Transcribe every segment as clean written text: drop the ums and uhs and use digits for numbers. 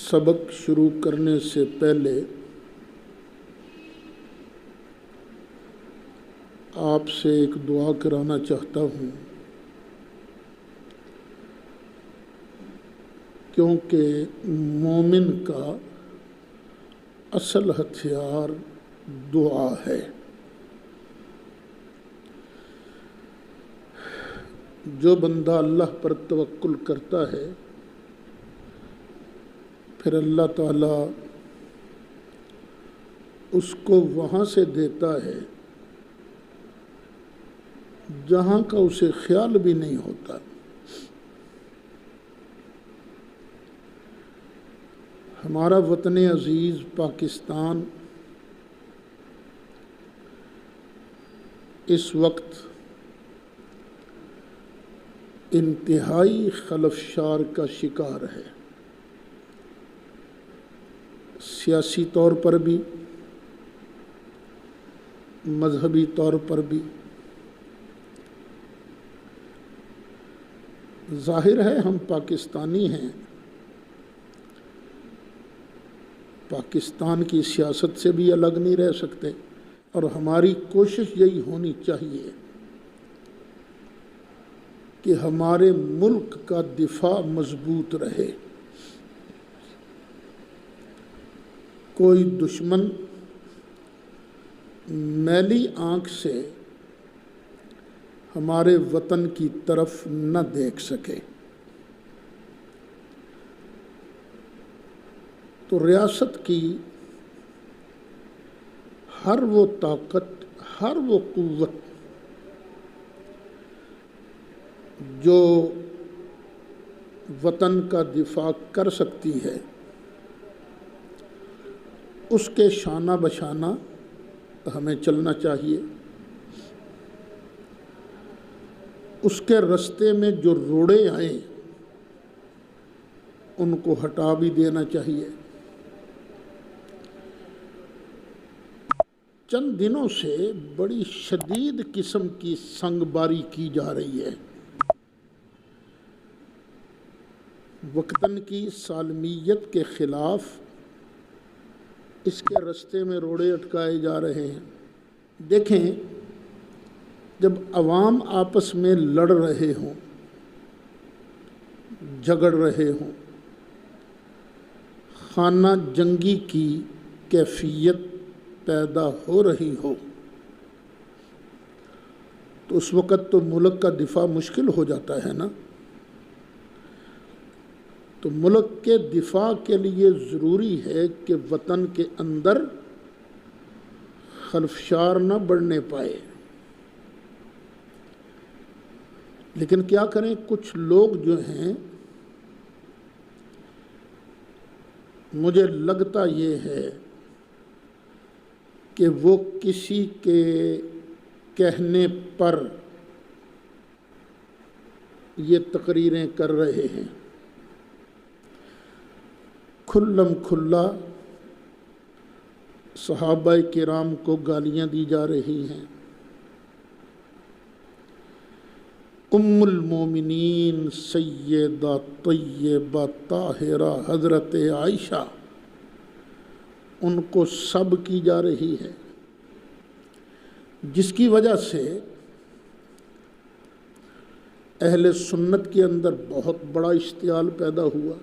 سبق شروع کرنے سے پہلے آپ سے ایک دعا کرانا چاہتا ہوں، کیونکہ مومن کا اصل ہتھیار دعا ہے۔ جو بندہ اللہ پر توکل کرتا ہے پھر اللہ تعالیٰ اس کو وہاں سے دیتا ہے جہاں کا اسے خیال بھی نہیں ہوتا۔ ہمارا وطن عزیز پاکستان اس وقت انتہائی خلفشار کا شکار ہے، سیاسی طور پر بھی، مذہبی طور پر بھی۔ ظاہر ہے ہم پاکستانی ہیں، پاکستان کی سیاست سے بھی الگ نہیں رہ سکتے، اور ہماری کوشش یہی ہونی چاہیے کہ ہمارے ملک کا دفاع مضبوط رہے۔ کوئی دشمن میلی آنکھ سے ہمارے وطن کی طرف نہ دیکھ سکے۔ تو ریاست کی ہر وہ طاقت، ہر وہ قوت جو وطن کا دفاع کر سکتی ہے، اس کے شانہ بشانہ ہمیں چلنا چاہیے۔ اس کے رستے میں جو روڑے آئیں ان کو ہٹا بھی دینا چاہیے۔ چند دنوں سے بڑی شدید قسم کی سنگ باری کی جا رہی ہے۔ وطن کی سالمیت کے خلاف اس کے رستے میں روڑے اٹکائے جا رہے ہیں۔ دیکھیں، جب عوام آپس میں لڑ رہے ہوں، جھگڑ رہے ہوں، خانہ جنگی کی کیفیت پیدا ہو رہی ہو، تو اس وقت تو ملک کا دفاع مشکل ہو جاتا ہے نا۔ تو ملک کے دفاع کے لیے ضروری ہے کہ وطن کے اندر خلفشار نہ بڑھنے پائے۔ لیکن کیا کریں، کچھ لوگ جو ہیں، مجھے لگتا یہ ہے کہ وہ کسی کے کہنے پر یہ تقریریں کر رہے ہیں۔ کھلم کھلا صحابہ کرام کو گالیاں دی جا رہی ہیں۔ ام المومنین سیدہ طیبہ طاہرہ حضرت عائشہ، ان کو سب کی جا رہی ہے، جس کی وجہ سے اہل سنت کے اندر بہت بڑا اشتعال پیدا ہوا۔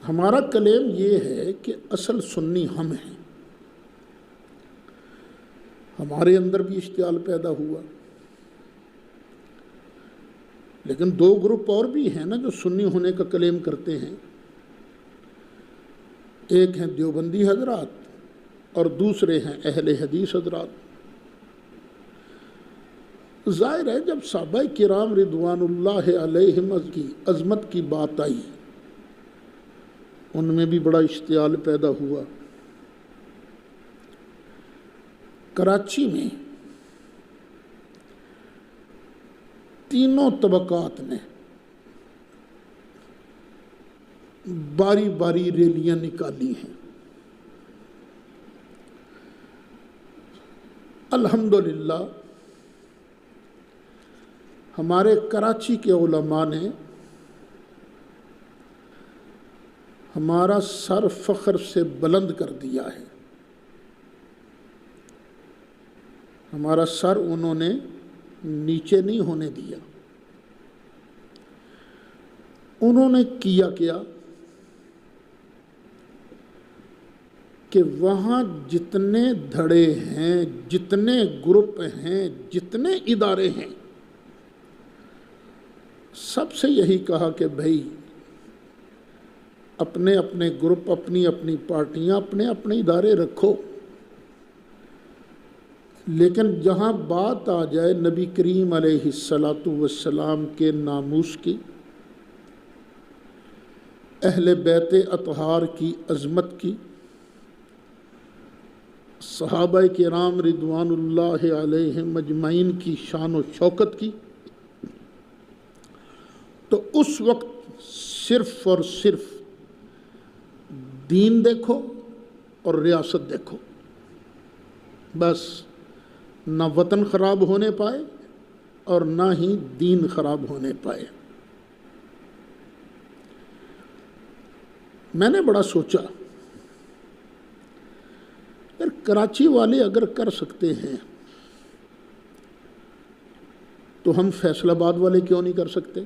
ہمارا کلیم یہ ہے کہ اصل سنی ہم ہیں۔ ہمارے اندر بھی اشتعال پیدا ہوا، لیکن دو گروپ اور بھی ہیں نا جو سنی ہونے کا کلیم کرتے ہیں۔ ایک ہیں دیوبندی حضرات اور دوسرے ہیں اہل حدیث حضرات۔ ظاہر ہے جب صحابہ کرام رضوان اللہ علیہم کی عظمت کی بات آئی، ان میں بھی بڑا اشتعال پیدا ہوا۔ کراچی میں تینوں طبقات نے باری باری ریلیاں نکالی ہیں۔ الحمدللہ ہمارے کراچی کے علماء نے ہمارا سر فخر سے بلند کر دیا ہے، ہمارا سر انہوں نے نیچے نہیں ہونے دیا۔ انہوں نے کیا کیا کہ وہاں جتنے دھڑے ہیں، جتنے گروپ ہیں، جتنے ادارے ہیں، سب سے یہی کہا کہ بھائی اپنے اپنے گروپ، اپنی اپنی پارٹیاں، اپنے اپنے ادارے رکھو، لیکن جہاں بات آ جائے نبی کریم علیہ السلام کے ناموس کی، اہل بیت اطہار کی عظمت کی، صحابہ کرام رضوان اللہ علیہم اجمعین کی شان و شوکت کی، تو اس وقت صرف اور صرف دین دیکھو اور ریاست دیکھو، بس نہ وطن خراب ہونے پائے اور نہ ہی دین خراب ہونے پائے۔ میں نے بڑا سوچا، یار کراچی والے اگر کر سکتے ہیں تو ہم فیصل آباد والے کیوں نہیں کر سکتے؟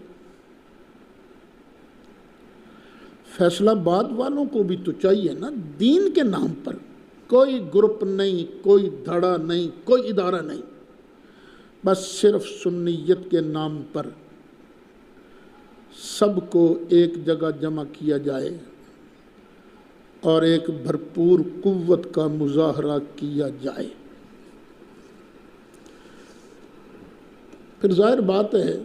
فیصل آباد والوں کو بھی تو چاہیے نا، دین کے نام پر کوئی گروپ نہیں، کوئی دھڑا نہیں، کوئی ادارہ نہیں، بس صرف سنیت کے نام پر سب کو ایک جگہ جمع کیا جائے اور ایک بھرپور قوت کا مظاہرہ کیا جائے۔ پھر ظاہر بات ہے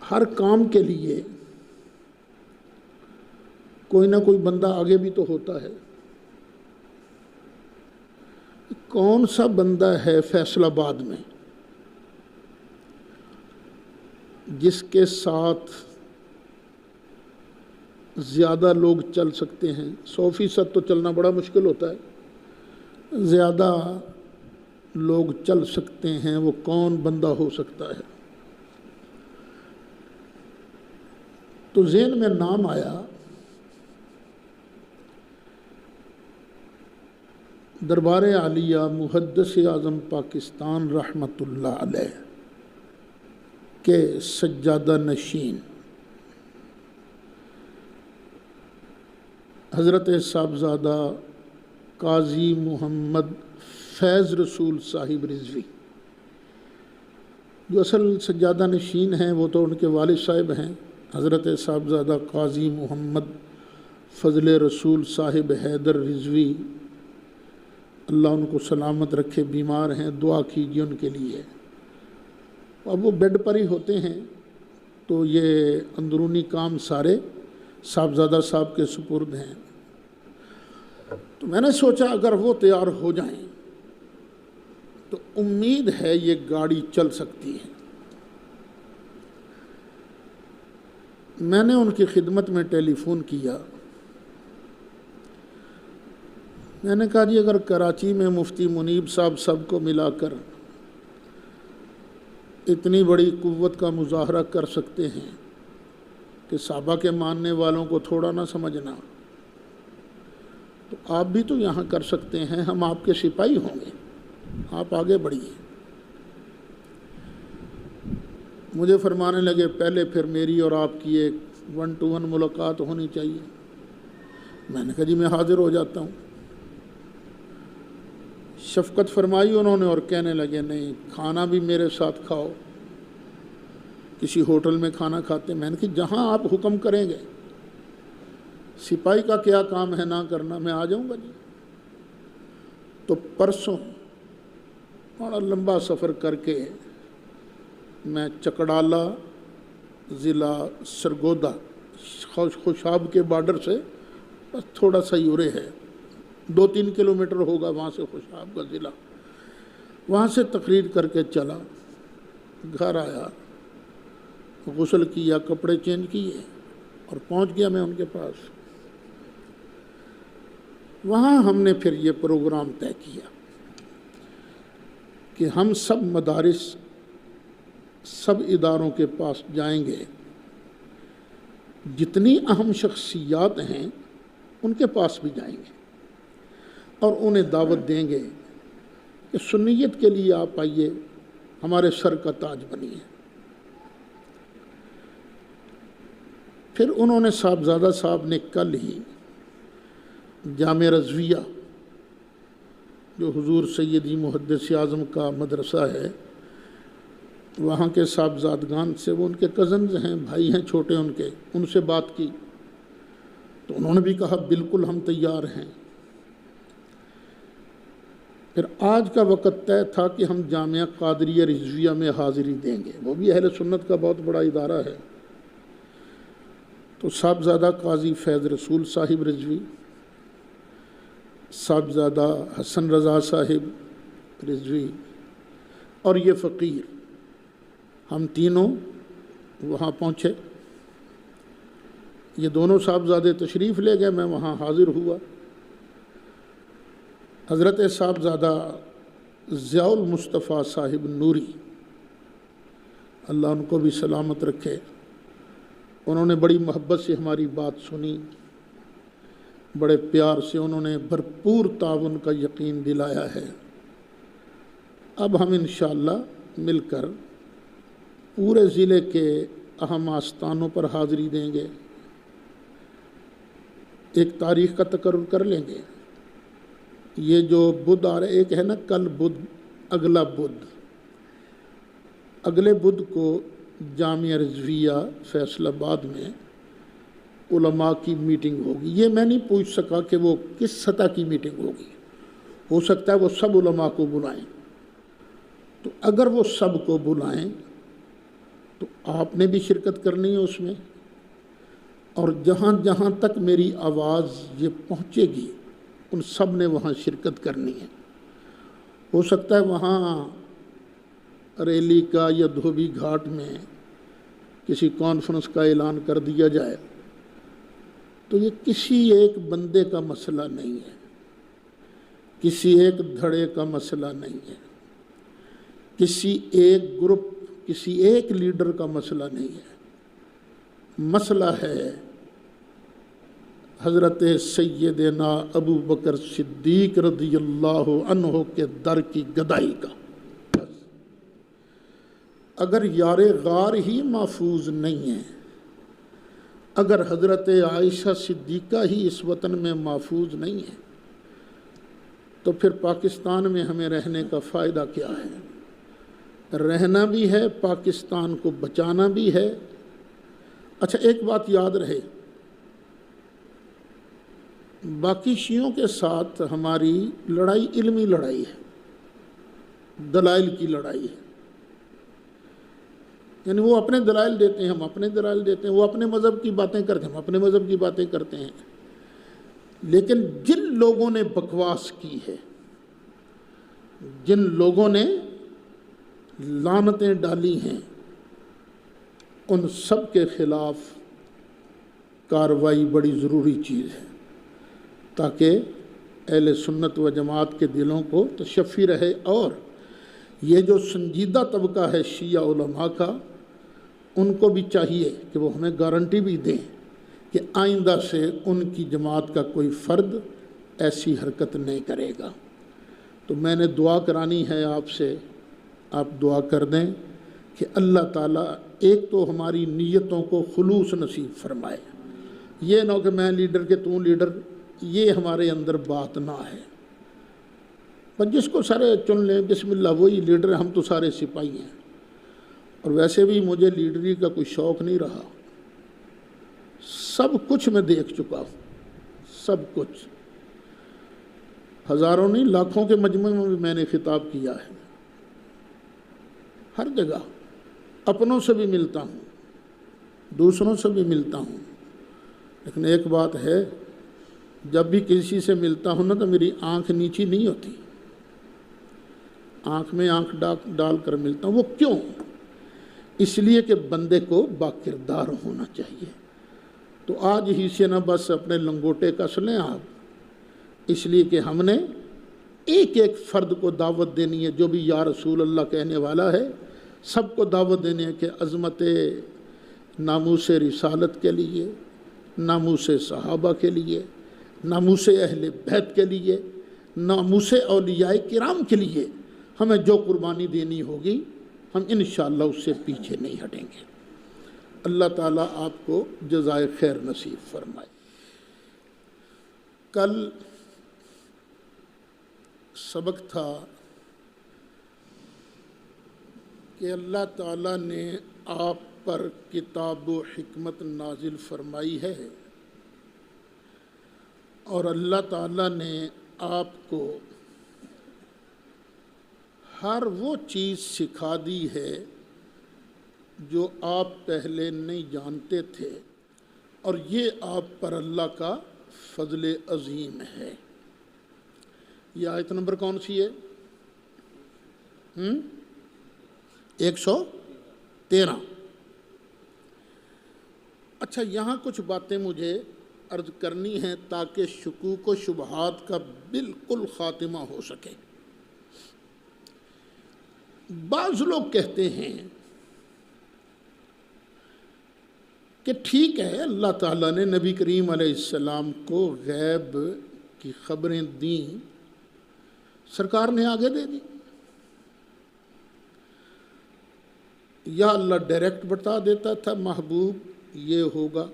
ہر کام کے لیے کوئی نہ کوئی بندہ آگے بھی تو ہوتا ہے۔ کون سا بندہ ہے فیصل آباد میں جس کے ساتھ زیادہ لوگ چل سکتے ہیں؟ 100% تو چلنا بڑا مشکل ہوتا ہے، زیادہ لوگ چل سکتے ہیں، وہ کون بندہ ہو سکتا ہے؟ تو ذہن میں نام آیا دربار عالیہ محدث اعظم پاکستان رحمۃ اللہ علیہ کے سجادہ نشین حضرت صاحبزادہ قاضی محمد فیض رسول صاحب رضوی، جو اصل سجادہ نشین ہیں وہ تو ان کے والد صاحب ہیں، حضرت صاحبزادہ قاضی محمد فضل رسول صاحب حیدر رضوی، اللہ ان کو سلامت رکھے، بیمار ہیں، دعا کیجیے ان کے لیے۔ اب وہ بیڈ پر ہی ہوتے ہیں تو یہ اندرونی کام سارے صاحبزادہ صاحب کے سپرد ہیں۔ تو میں نے سوچا اگر وہ تیار ہو جائیں تو امید ہے یہ گاڑی چل سکتی ہے۔ میں نے ان کی خدمت میں ٹیلی فون کیا، میں نے کہا جی اگر کراچی میں مفتی منیب صاحب سب کو ملا کر اتنی بڑی قوت کا مظاہرہ کر سکتے ہیں کہ صحابہ کے ماننے والوں کو تھوڑا نہ سمجھنا، تو آپ بھی تو یہاں کر سکتے ہیں، ہم آپ کے سپاہی ہوں گے، آپ آگے بڑھیے۔ مجھے فرمانے لگے پہلے پھر میری اور آپ کی ایک 1 to 1 ملاقات ہونی چاہیے۔ میں نے کہا جی میں حاضر ہو جاتا ہوں۔ شفقت فرمائی انہوں نے اور کہنے لگے نہیں کھانا بھی میرے ساتھ کھاؤ، کسی ہوٹل میں کھانا کھاتے۔ میں نے کہا جہاں آپ حکم کریں گے، سپاہی کا کیا کام ہے نہ کرنا، میں آ جاؤں گا جی۔ تو پرسوں بڑا لمبا سفر کر کے میں چکڑالہ ضلع سرگودا خوشاب کے بارڈر سے بس تھوڑا سا یورے ہے، 2-3 کلومیٹر ہوگا وہاں سے خوشاب کا ضلع، وہاں سے تقریر کر کے چلا، گھر آیا، غسل کیا، کپڑے چینج کیے اور پہنچ گیا میں ان کے پاس۔ وہاں ہم نے پھر یہ پروگرام طے کیا کہ ہم سب مدارس، سب اداروں کے پاس جائیں گے جتنی اہم شخصیات ہیں ان کے پاس بھی جائیں گے اور انہیں دعوت دیں گے کہ سنیت کے لیے آپ آئیے، ہمارے سر کا تاج بنیے۔ پھر انہوں نے صاحبزادہ صاحب نے کل ہی جامع رضویہ جو حضور سیدی محدث اعظم کا مدرسہ ہے، وہاں کے صاحبزادگان سے، وہ ان کے کزنز ہیں، بھائی ہیں چھوٹے ان کے، ان سے بات کی تو انہوں نے بھی کہا بالکل ہم تیار ہیں۔ پھر آج کا وقت طے تھا کہ ہم جامعہ قادریہ رضویہ میں حاضری دیں گے، وہ بھی اہل سنت کا بہت بڑا ادارہ ہے۔ تو صاحبزادہ قاضی فیض رسول صاحب رضوی، صاحبزادہ حسن رضا صاحب رضوی اور یہ فقیر، ہم تینوں وہاں پہنچے۔ یہ دونوں صاحبزادے تشریف لے گئے، میں وہاں حاضر ہوا۔ حضرت صاحبزادہ ضیاء المصطفیٰ صاحب نوری، اللہ ان کو بھی سلامت رکھے، انہوں نے بڑی محبت سے ہماری بات سنی، بڑے پیار سے انہوں نے بھرپور تعاون کا یقین دلایا ہے۔ اب ہم انشاءاللہ مل کر پورے ضلع کے اہم آستانوں پر حاضری دیں گے، ایک تاریخ کا تقرر کر لیں گے۔ یہ جو بدھ آ رہا ہے، ایک ہے نا کل بدھ، اگلا بدھ، اگلے بدھ کو جامعہ رضویہ فیصل آباد میں علماء کی میٹنگ ہوگی۔ یہ میں نہیں پوچھ سکا کہ وہ کس سطح کی میٹنگ ہوگی، ہو سکتا ہے وہ سب علماء کو بلائیں، تو اگر وہ سب کو بلائیں تو آپ نے بھی شرکت کرنی ہے اس میں، اور جہاں جہاں تک میری آواز یہ پہنچے گی ان سب نے وہاں شرکت کرنی ہے۔ ہو سکتا ہے وہاں ریلی کا یا دھوبی گھاٹ میں کسی کانفرنس کا اعلان کر دیا جائے، تو یہ کسی ایک بندے کا مسئلہ نہیں ہے، کسی ایک دھڑے کا مسئلہ نہیں ہے، کسی ایک گروپ، کسی ایک لیڈر کا مسئلہ نہیں ہے۔ مسئلہ ہے حضرت سیدنا ابو بکر صدیق رضی اللہ عنہ کے در کی گدائی کا۔ اگر یار غار ہی محفوظ نہیں ہے، اگر حضرت عائشہ صدیقہ ہی اس وطن میں محفوظ نہیں ہے، تو پھر پاکستان میں ہمیں رہنے کا فائدہ کیا ہے؟ رہنا بھی ہے، پاکستان کو بچانا بھی ہے۔ اچھا ایک بات یاد رہے، باقی شیعوں کے ساتھ ہماری لڑائی علمی لڑائی ہے، دلائل کی لڑائی ہے، یعنی وہ اپنے دلائل دیتے ہیں، ہم اپنے دلائل دیتے ہیں، وہ اپنے مذہب کی باتیں کرتے ہیں، ہم اپنے مذہب کی باتیں کرتے ہیں۔ لیکن جن لوگوں نے بکواس کی ہے، جن لوگوں نے لعنتیں ڈالی ہیں، ان سب کے خلاف کارروائی بڑی ضروری چیز ہے، تاکہ اہل سنت و جماعت کے دلوں کو تشفی رہے۔ اور یہ جو سنجیدہ طبقہ ہے شیعہ علماء کا، ان کو بھی چاہیے کہ وہ ہمیں گارنٹی بھی دیں کہ آئندہ سے ان کی جماعت کا کوئی فرد ایسی حرکت نہیں کرے گا۔ تو میں نے دعا کرانی ہے آپ سے، آپ دعا کر دیں کہ اللہ تعالیٰ ایک تو ہماری نیتوں کو خلوص نصیب فرمائے، یہ نہ کہ میں لیڈر کے تو لیڈر، یہ ہمارے اندر بات نہ ہے۔ پر جس کو سارے چن لیں، بسم اللہ وہی لیڈر، ہم تو سارے سپاہی ہیں۔ اور ویسے بھی مجھے لیڈری کا کوئی شوق نہیں رہا، سب کچھ میں دیکھ چکا ہوں، سب کچھ، ہزاروں نہیں لاکھوں کے مجمع میں بھی میں نے خطاب کیا ہے، ہر جگہ اپنوں سے بھی ملتا ہوں، دوسروں سے بھی ملتا ہوں۔ لیکن ایک بات ہے، جب بھی کسی سے ملتا ہوں نا تو میری آنکھ نیچی نہیں ہوتی، آنکھ میں آنکھ ڈال کر ملتا ہوں۔ وہ کیوں؟ اس لیے کہ بندے کو باکردار ہونا چاہیے۔ تو آج ہی سے نہ بس اپنے لنگوٹے کس لیں آپ، اس لیے کہ ہم نے ایک ایک فرد کو دعوت دینی ہے، جو بھی یا رسول اللہ کہنے والا ہے، سب کو دعوت دینی ہے کہ عظمت ناموس رسالت کے لیے، ناموس صحابہ کے لیے، ناموس اہل بیت کے لیے، ناموس اولیاء کرام کے لیے ہمیں جو قربانی دینی ہوگی ہم انشاءاللہ اس سے پیچھے نہیں ہٹیں گے۔ اللہ تعالیٰ آپ کو جزائے خیر نصیب فرمائے۔ کل سبق تھا کہ اللہ تعالیٰ نے آپ پر کتاب و حکمت نازل فرمائی ہے اور اللہ تعالیٰ نے آپ کو ہر وہ چیز سکھا دی ہے جو آپ پہلے نہیں جانتے تھے، اور یہ آپ پر اللہ کا فضل عظیم ہے۔ یہ آیت نمبر کون سی ہے؟ 113۔ اچھا، یہاں کچھ باتیں مجھے عرض کرنی ہیں تاکہ شکوک و شبہات کا بالکل خاتمہ ہو سکے۔ بعض لوگ کہتے ہیں کہ ٹھیک ہے، اللہ تعالیٰ نے نبی کریم علیہ السلام کو غیب کی خبریں دیں، سرکار نے آگے دے دی، یا اللہ ڈائریکٹ بتا دیتا تھا محبوب یہ ہوگا،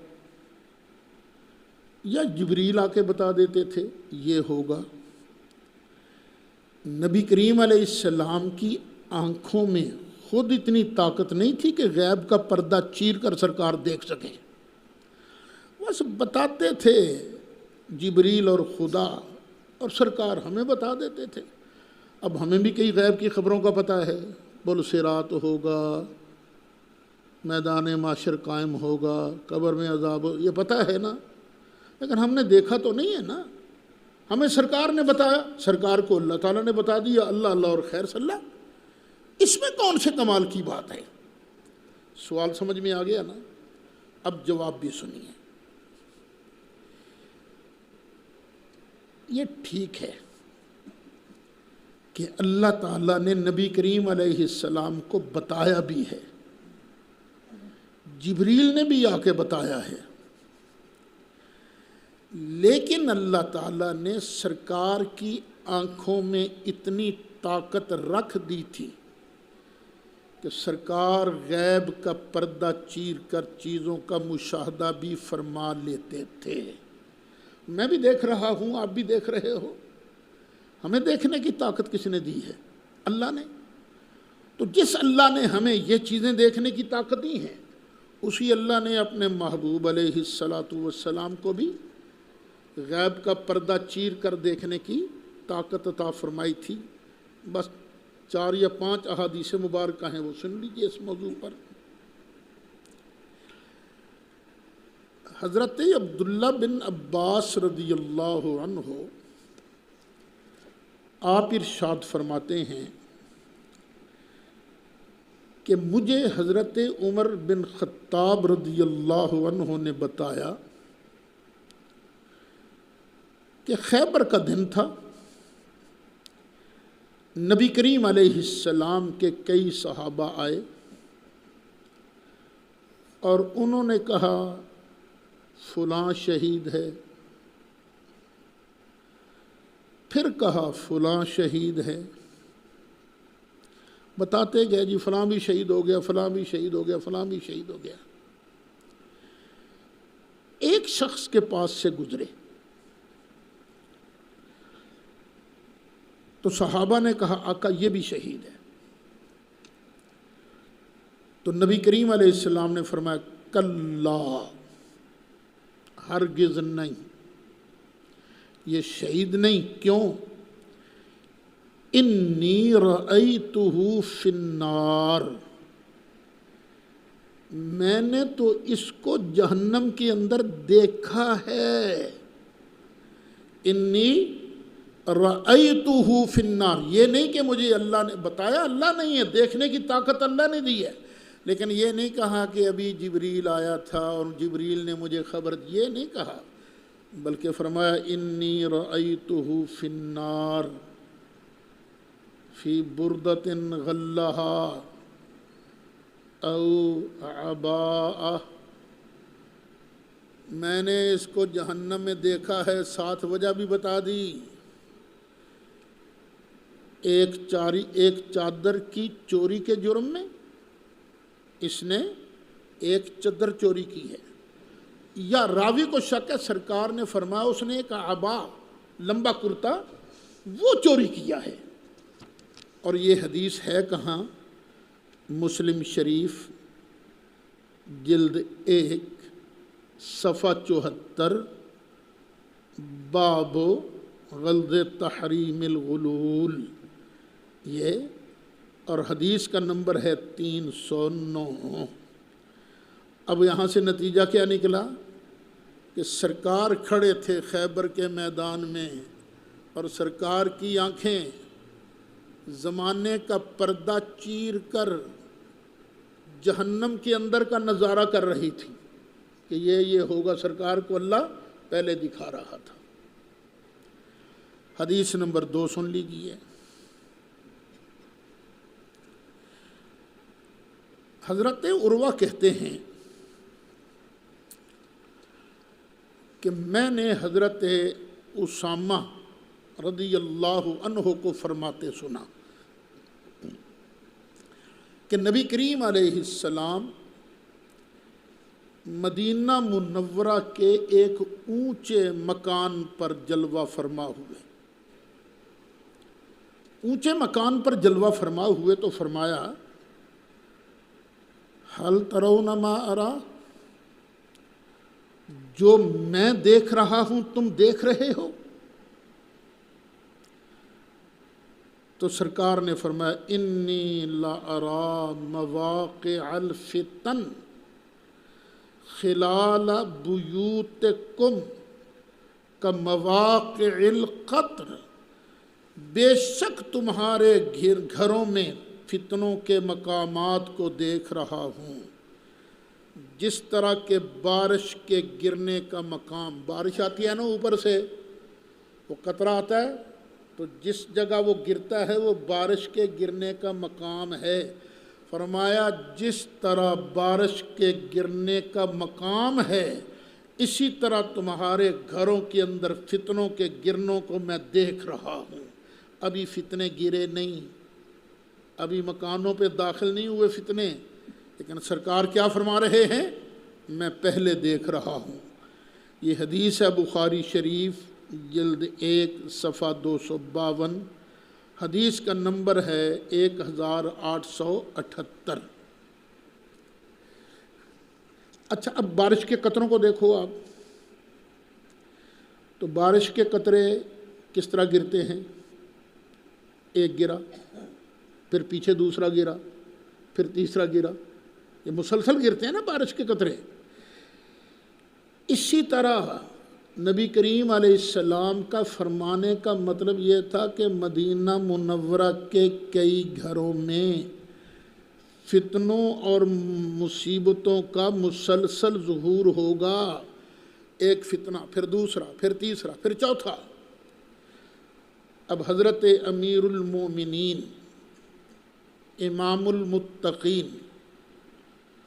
یا جبریل آ کے بتا دیتے تھے یہ ہوگا۔ نبی کریم علیہ السلام کی آنکھوں میں خود اتنی طاقت نہیں تھی کہ غیب کا پردہ چیر کر سرکار دیکھ سکیں، بس بتاتے تھے جبریل اور خدا، اور سرکار ہمیں بتا دیتے تھے۔ اب ہمیں بھی کئی غیب کی خبروں کا پتہ ہے، بل صراط ہوگا، میدان معاشر قائم ہوگا، قبر میں عذاب ہو، یہ پتہ ہے نا، لیکن ہم نے دیکھا تو نہیں ہے نا۔ ہمیں سرکار نے بتایا، سرکار کو اللہ تعالیٰ نے بتا دیا، اللہ اللہ اور خیر صلی اللہ، اس میں کون سے کمال کی بات ہے؟ سوال سمجھ میں آ گیا نا؟ اب جواب بھی سنیے۔ یہ ٹھیک ہے کہ اللہ تعالیٰ نے نبی کریم علیہ السلام کو بتایا بھی ہے، جبریل نے بھی آ کے بتایا ہے، لیکن اللہ تعالیٰ نے سرکار کی آنکھوں میں اتنی طاقت رکھ دی تھی کہ سرکار غیب کا پردہ چیر کر چیزوں کا مشاہدہ بھی فرما لیتے تھے۔ میں بھی دیکھ رہا ہوں، آپ بھی دیکھ رہے ہو، ہمیں دیکھنے کی طاقت کس نے دی ہے؟ اللہ نے۔ تو جس اللہ نے ہمیں یہ چیزیں دیکھنے کی طاقت دی ہیں، اسی اللہ نے اپنے محبوب علیہ السلام کو بھی غیب کا پردہ چیر کر دیکھنے کی طاقت عطا فرمائی تھی۔ بس 4 یا 5 احادیث مبارکہ ہیں، وہ سن لیجئے اس موضوع پر۔ حضرت عبداللہ بن عباس رضی اللہ عنہ آپ ارشاد فرماتے ہیں کہ مجھے حضرت عمر بن خطاب رضی اللہ عنہ نے بتایا کہ خیبر کا دن تھا، نبی کریم علیہ السلام کے کئی صحابہ آئے اور انہوں نے کہا فلاں شہید ہے، پھر کہا فلاں شہید ہے، بتاتے گئے جی فلاں بھی شہید ہو گیا، فلاں بھی شہید ہو گیا، فلاں بھی شہید ہو گیا۔ ایک شخص کے پاس سے گزرے تو صحابہ نے کہا آقا یہ بھی شہید ہے۔ تو نبی کریم علیہ السلام نے فرمایا کلا، ہرگز نہیں، یہ شہید نہیں۔ کیوں؟ انی رأیتہ فی النار، میں نے تو اس کو جہنم کے اندر دیکھا ہے۔ انی رأیتہ فی النار، یہ نہیں کہ مجھے اللہ نے بتایا، اللہ نہیں ہے، دیکھنے کی طاقت اللہ نے دی ہے، لیکن یہ نہیں کہا کہ ابھی جبریل آیا تھا اور جبریل نے مجھے خبر دی، یہ نہیں کہا، بلکہ فرمایا انی رأیتہ فی النار فی بردۃ غلھا، او عباء، میں نے اس کو جہنم میں دیکھا ہے، ساتھ وجہ بھی بتا دی۔ ایک چادر کی چوری کے جرم میں اس نے ایک چادر چوری کی ہے، یا راوی کو شک ہے سرکار نے فرمایا اس نے ایک عبا لمبا کرتا وہ چوری کیا ہے۔ اور یہ حدیث ہے کہاں؟ مسلم شریف جلد 1 صفحہ 74، باب غلظ تحریم الغلول، یہ، اور حدیث کا نمبر ہے 309۔ اب یہاں سے نتیجہ کیا نکلا کہ سرکار کھڑے تھے خیبر کے میدان میں، اور سرکار کی آنکھیں زمانے کا پردہ چیر کر جہنم کے اندر کا نظارہ کر رہی تھی کہ یہ ہوگا، سرکار کو اللہ پہلے دکھا رہا تھا۔ حدیث نمبر 2 سن لیجیے۔ حضرت عروہ کہتے ہیں کہ میں نے حضرت اسامہ رضی اللہ عنہ کو فرماتے سنا کہ نبی کریم علیہ السلام مدینہ منورہ کے ایک اونچے مکان پر جلوہ فرما ہوئے۔ اونچے مکان پر جلوہ فرما ہوئے تو فرمایا حل ترون ما ارا، جو میں دیکھ رہا ہوں تم دیکھ رہے ہو؟ تو سرکار نے فرمایا انی لا ارا مواقع الفتن خلال بیوتکم کمواقع القطر، بے شک تمہارے گھروں میں فتنوں کے مقامات کو دیکھ رہا ہوں جس طرح کہ بارش کے گرنے کا مقام، بارش آتی ہے نا اوپر سے، وہ قطرہ آتا ہے تو جس جگہ وہ گرتا ہے وہ بارش کے گرنے کا مقام ہے۔ فرمایا جس طرح بارش کے گرنے کا مقام ہے اسی طرح تمہارے گھروں کے اندر فتنوں کے گرنوں کو میں دیکھ رہا ہوں۔ ابھی فتنے گرے نہیں، ابھی مکانوں پہ داخل نہیں ہوئے فتنے، لیکن سرکار کیا فرما رہے ہیں؟ میں پہلے دیکھ رہا ہوں۔ یہ حدیث ہے بخاری شریف جلد 1 صفحہ 252، حدیث کا نمبر ہے 1878۔ اچھا، اب بارش کے قطروں کو دیکھو آپ، تو بارش کے قطرے کس طرح گرتے ہیں؟ ایک گرا، پھر پیچھے دوسرا گرا، پھر تیسرا گرا، یہ مسلسل گرتے ہیں نا بارش کے قطرے۔ اسی طرح نبی کریم علیہ السلام کا فرمانے کا مطلب یہ تھا کہ مدینہ منورہ کے کئی گھروں میں فتنوں اور مصیبتوں کا مسلسل ظہور ہوگا، ایک فتنہ پھر دوسرا پھر تیسرا پھر چوتھا۔ اب حضرت امیر المومنین امام المتقین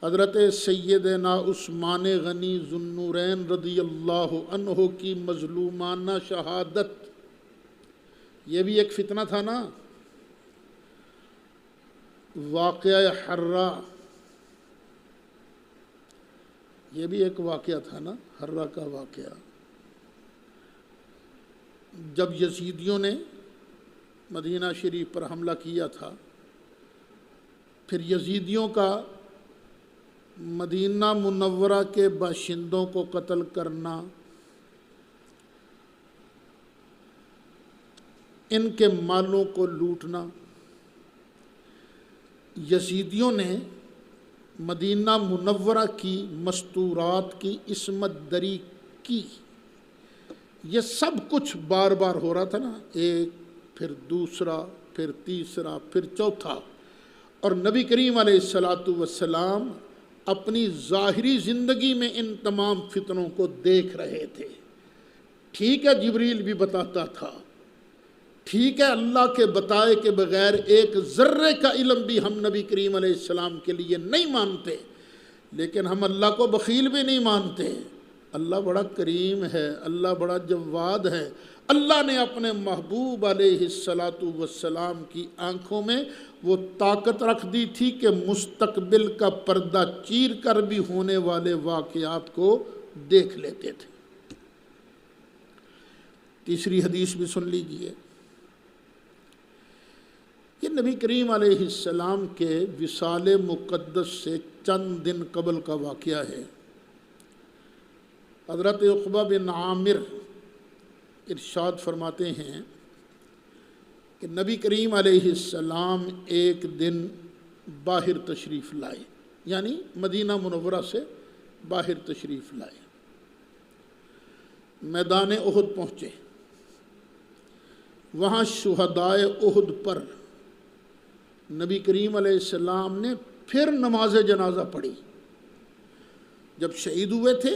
حضرت سیدنا عثمان غنی ذو النورین رضی اللہ عنہ کی مظلومانہ شہادت، یہ بھی ایک فتنہ تھا نا۔ واقعہ حرہ، یہ بھی ایک واقعہ تھا نا، حرہ کا واقعہ، جب یزیدیوں نے مدینہ شریف پر حملہ کیا تھا، پھر یزیدیوں کا مدینہ منورہ کے باشندوں کو قتل کرنا، ان کے مالوں کو لوٹنا، یزیدیوں نے مدینہ منورہ کی مستورات کی عصمت دری کی، یہ سب کچھ بار بار ہو رہا تھا نا، ایک پھر دوسرا پھر تیسرا پھر چوتھا، اور نبی کریم علیہ السلام اپنی ظاہری زندگی میں ان تمام فتنوں کو دیکھ رہے تھے۔ ٹھیک ہے، جبریل بھی بتاتا تھا ٹھیک ہے اللہ کے بتائے کے بغیر ایک ذرے کا علم بھی ہم نبی کریم علیہ السلام کے لیے نہیں مانتے، لیکن ہم اللہ کو بخیل بھی نہیں مانتے۔ اللہ بڑا کریم ہے، اللہ بڑا جواد ہے۔ اللہ نے اپنے محبوب علیہ السلام کی آنکھوں میں وہ طاقت رکھ دی تھی کہ مستقبل کا پردہ چیر کر بھی ہونے والے واقعات کو دیکھ لیتے تھے۔ تیسری حدیث بھی سن لیجئے، یہ نبی کریم علیہ السلام کے وصال مقدس سے چند دن قبل کا واقعہ ہے۔ حضرت عقبہ بن عامر ارشاد فرماتے ہیں کہ نبی کریم علیہ السلام ایک دن باہر تشریف لائے، یعنی مدینہ منورہ سے باہر تشریف لائے، میدان احد پہنچے، وہاں شہدائے احد پر نبی کریم علیہ السلام نے پھر نماز جنازہ پڑھی۔ جب شہید ہوئے تھے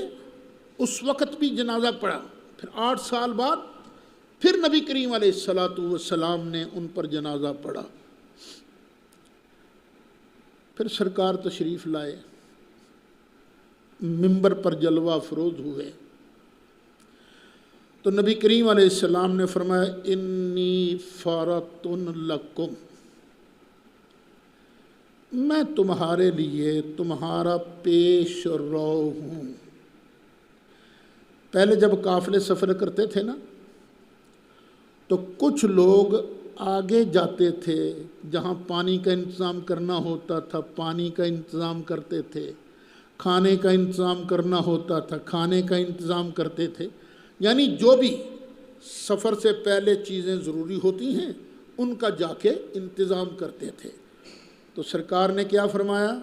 اس وقت بھی جنازہ پڑھا، پھر 8 سال بعد پھر نبی کریم علیہ السلام نے ان پر جنازہ پڑھا۔ پھر سرکار تشریف لائے، منبر پر جلوہ افروز ہوئے تو نبی کریم علیہ السلام نے فرمایا انی فارۃ لکم، میں تمہارے لیے تمہارا پیش رو ہوں۔ پہلے جب قافلے سفر کرتے تھے نا تو کچھ لوگ آگے جاتے تھے، جہاں پانی کا انتظام کرنا ہوتا تھا پانی کا انتظام کرتے تھے، کھانے کا انتظام کرنا ہوتا تھا کھانے کا انتظام کرتے تھے، یعنی جو بھی سفر سے پہلے چیزیں ضروری ہوتی ہیں ان کا جا کے انتظام کرتے تھے۔ تو سرکار نے کیا فرمایا،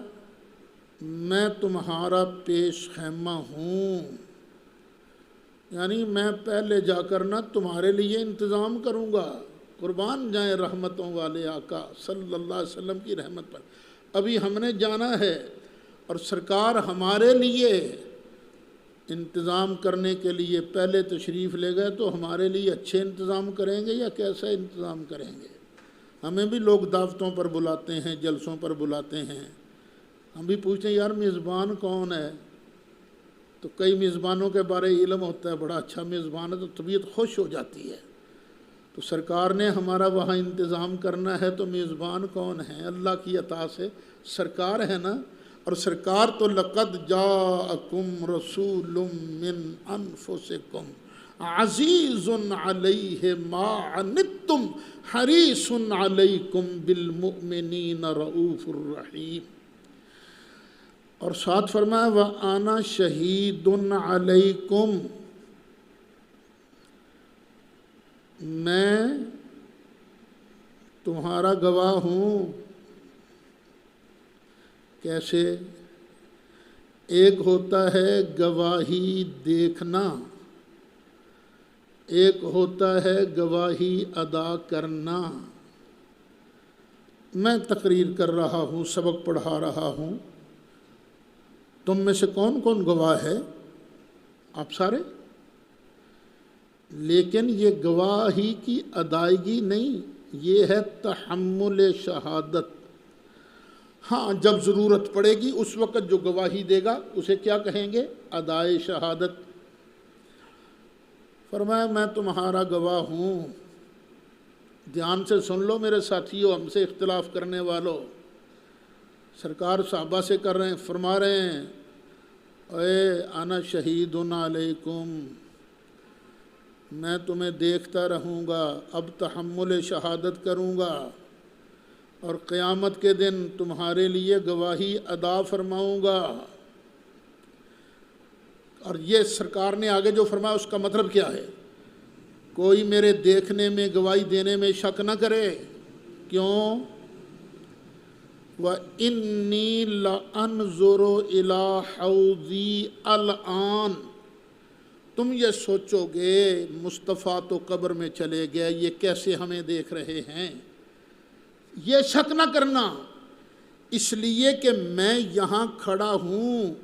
میں تمہارا پیش خیمہ ہوں، یعنی میں پہلے جا کر نہ تمہارے لیے انتظام کروں گا۔ قربان جائیں رحمتوں والے آقا صلی اللہ علیہ وسلم کی رحمت پر۔ ابھی ہم نے جانا ہے اور سرکار ہمارے لیے انتظام کرنے کے لیے پہلے تشریف لے گئے، تو ہمارے لیے اچھے انتظام کریں گے یا کیسا انتظام کریں گے؟ ہمیں بھی لوگ دعوتوں پر بلاتے ہیں، جلسوں پر بلاتے ہیں، ہم بھی پوچھتے ہیں یار میزبان کون ہے؟ تو کئی میزبانوں کے بارے علم ہوتا ہے، بڑا اچھا میزبان ہے تو طبیعت خوش ہو جاتی ہے۔ تو سرکار نے ہمارا وہاں انتظام کرنا ہے تو میزبان کون ہے؟ اللہ کی عطا سے سرکار ہے نا۔ اور سرکار تو لقد جاءکم رسول من انفسکم عزیز علیہ ما عنتم حریص علیکم بالمؤمنین رؤوف الرحیم۔ اور ساتھ فرمایا وَأَنَا شَهِيدٌ عَلَيْكُمْ، میں تمہارا گواہ ہوں۔ کیسے؟ ایک ہوتا ہے گواہی دیکھنا، ایک ہوتا ہے گواہی ادا کرنا۔ میں تقریر کر رہا ہوں، سبق پڑھا رہا ہوں، تم میں سے کون کون گواہ ہے؟ آپ سارے۔ لیکن یہ گواہی کی ادائیگی نہیں، یہ ہے تحمل شہادت۔ ہاں جب ضرورت پڑے گی اس وقت جو گواہی دے گا اسے کیا کہیں گے؟ ادائے شہادت۔ فرمایا میں تمہارا گواہ ہوں۔ دھیان سے سن لو میرے ساتھیوں، ہم سے اختلاف کرنے والوں، سرکار صحابہ سے کر رہے ہیں، فرما رہے ہیں اے انا شہید علیکم، میں تمہیں دیکھتا رہوں گا، اب تحمل شہادت کروں گا اور قیامت کے دن تمہارے لیے گواہی ادا فرماؤں گا۔ اور یہ سرکار نے آگے جو فرمایا اس کا مطلب کیا ہے؟ کوئی میرے دیکھنے میں گواہی دینے میں شک نہ کرے۔ کیوں؟ وَإِنِّي لَأَنظُرُ إِلَىٰ حَوْضِي الْآن، تم یہ سوچو گے مصطفیٰ تو قبر میں چلے گئے، یہ کیسے ہمیں دیکھ رہے ہیں؟ یہ شک نہ کرنا، اس لیے کہ میں یہاں کھڑا ہوں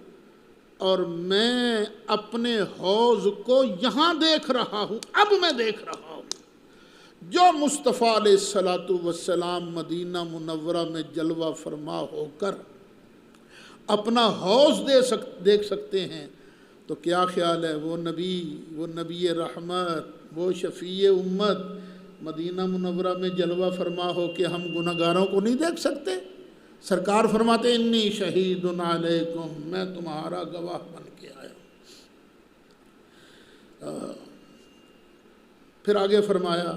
اور میں اپنے حوض کو یہاں دیکھ رہا ہوں، اب میں دیکھ رہا ہوں۔ جو مصطفیٰ علیہ الصلاۃ والسلام مدینہ منورہ میں جلوہ فرما ہو کر اپنا حوض دیکھ سکتے ہیں تو کیا خیال ہے وہ نبی رحمت، وہ شفیع امت مدینہ منورہ میں جلوہ فرما ہو کہ ہم گناہگاروں کو نہیں دیکھ سکتے؟ سرکار فرماتے انی شہید علیکم، میں تمہارا گواہ بن کے آیا ہوں۔ پھر آگے فرمایا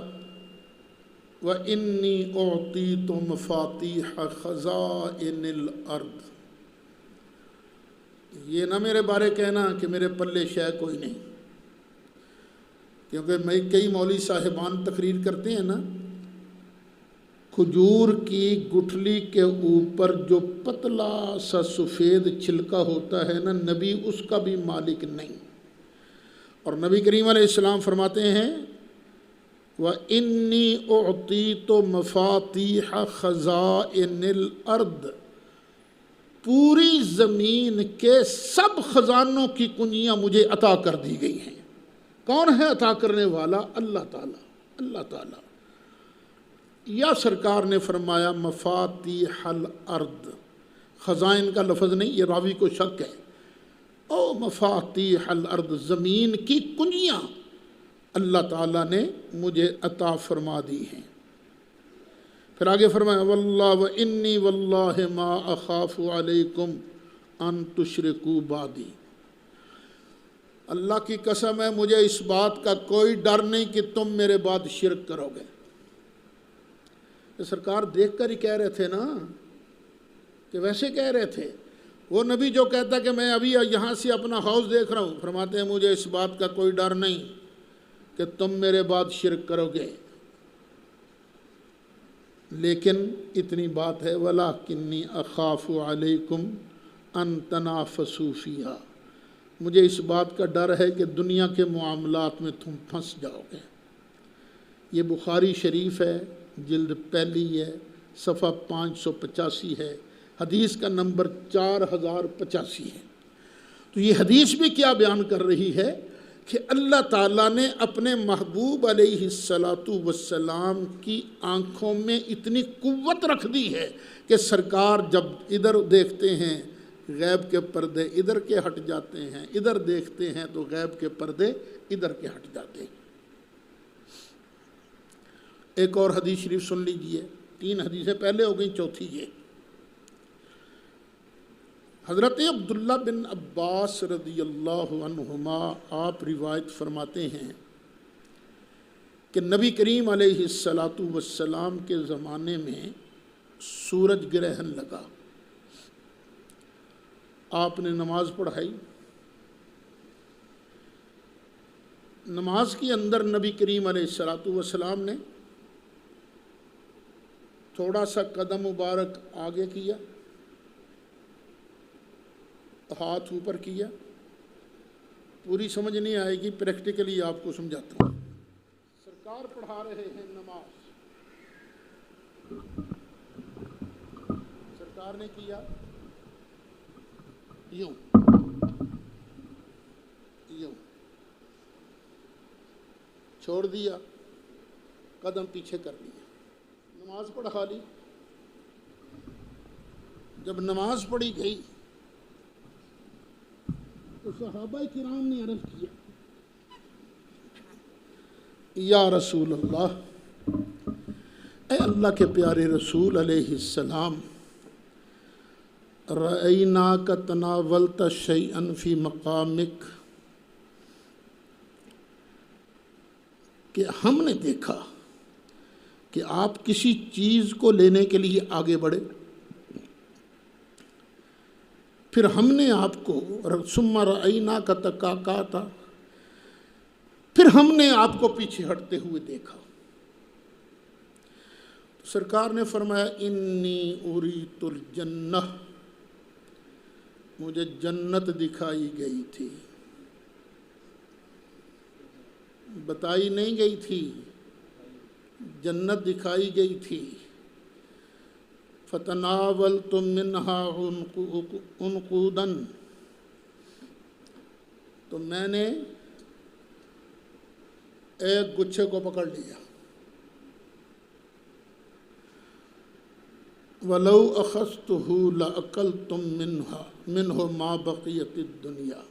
وَإِنِّي أُعْطِيتُ مَفَاتِيحَ خَزَائِنِ الْأَرْضِ، یہ نہ میرے بارے کہنا کہ میرے پلے شے کوئی نہیں، کیونکہ کئی مولوی صاحبان تقریر کرتے ہیں نا، کھجور کی گٹھلی کے اوپر جو پتلا سا سفید چھلکا ہوتا ہے نا، نبی اس کا بھی مالک نہیں۔ اور نبی کریم علیہ السلام فرماتے ہیں وَإِنِّي أُعْطِيتُ مَفَاتِيحَ خَزَائِنِ الْأَرْضِ، پوری زمین کے سب خزانوں کی کنجیاں مجھے عطا کر دی گئی ہیں۔ کون ہے عطا کرنے والا؟ اللہ تعالیٰ، اللہ تعالیٰ۔ یا سرکار نے فرمایا مفاتیح الارض، خزائن کا لفظ نہیں، یہ راوی کو شک ہے، او مفاتیح الارض، زمین کی کنجیاں اللہ تعالیٰ نے مجھے عطا فرما دی ہیں۔ پھر آگے فرمایا واللہ وانی واللہ ما اخاف علیکم ان تشرکوا بعدی، اللہ کی قسم ہے مجھے اس بات کا کوئی ڈر نہیں کہ تم میرے بعد شرک کرو گے۔ یہ سرکار دیکھ کر ہی کہہ رہے تھے نا، کہ ویسے کہہ رہے تھے۔ وہ نبی جو کہتا کہ میں ابھی یہاں سے اپنا حوض دیکھ رہا ہوں، فرماتے ہیں مجھے اس بات کا کوئی ڈر نہیں کہ تم میرے بعد شرک کرو گے، لیکن اتنی بات ہے وَلَٰكِنِّي أَخَافُ عَلَيْكُمْ أَن تَنَافَسُوا فِيهَا، مجھے اس بات کا ڈر ہے کہ دنیا کے معاملات میں تم پھنس جاؤ گے۔ یہ بخاری شریف ہے، جلد پہلی ہے، صفحہ 585 ہے، حدیث کا نمبر 4085 ہے۔ تو یہ حدیث بھی کیا بیان کر رہی ہے کہ اللہ تعالیٰ نے اپنے محبوب علیہ الصلاۃ والسلام کی آنکھوں میں اتنی قوت رکھ دی ہے کہ سرکار جب ادھر دیکھتے ہیں غیب کے پردے ادھر کے ہٹ جاتے ہیں، ادھر دیکھتے ہیں تو غیب کے پردے ادھر کے ہٹ جاتے ہیں۔ ایک اور حدیث شریف سن لیجئے، 3 حدیثیں پہلے ہو گئیں، چوتھی یہ۔ حضرت عبداللہ بن عباس رضی اللہ عنہما آپ روایت فرماتے ہیں کہ نبی کریم علیہ الصلاۃ والسلام کے زمانے میں سورج گرہن لگا، آپ نے نماز پڑھائی، نماز کے اندر نبی کریم علیہ الصلاۃ والسلام نے تھوڑا سا قدم مبارک آگے کیا، ہاتھ اوپر کیا، پوری سمجھ نہیں آئے گی، پریکٹیکلی آپ کو سمجھاتا ہوں۔ سرکار پڑھا رہے ہیں نماز، سرکار نے کیا یوں یوں، چھوڑ دیا، قدم پیچھے کر لیا، نماز پڑھا لی۔ جب نماز پڑھی گئی تو صحابہ کرام نے عرض کیا یا رسول اللہ، اے اللہ کے پیارے رسول علیہ السلام، رأیناک تناولت شیئا فی مقامک، کہ ہم نے دیکھا کہ آپ کسی چیز کو لینے کے لیے آگے بڑھے، پھر ہم نے آپ کو ثم رأیناک تقاقعت، پھر ہم نے آپ کو پیچھے ہٹتے ہوئے دیکھا۔ سرکار نے فرمایا انی اریت الجنہ، مجھے جنت دکھائی گئی تھی، بتائی نہیں گئی تھی، جنت دکھائی گئی تھی۔ فتناولت منها عنقودا، تو میں نے ایک گچھے کو پکڑ لیا، وَلَوْ أَخَذْتُهُ لَأَكَلْتُم مِّنْهُ مَا بَقِيَتِ الدُّنْيَا،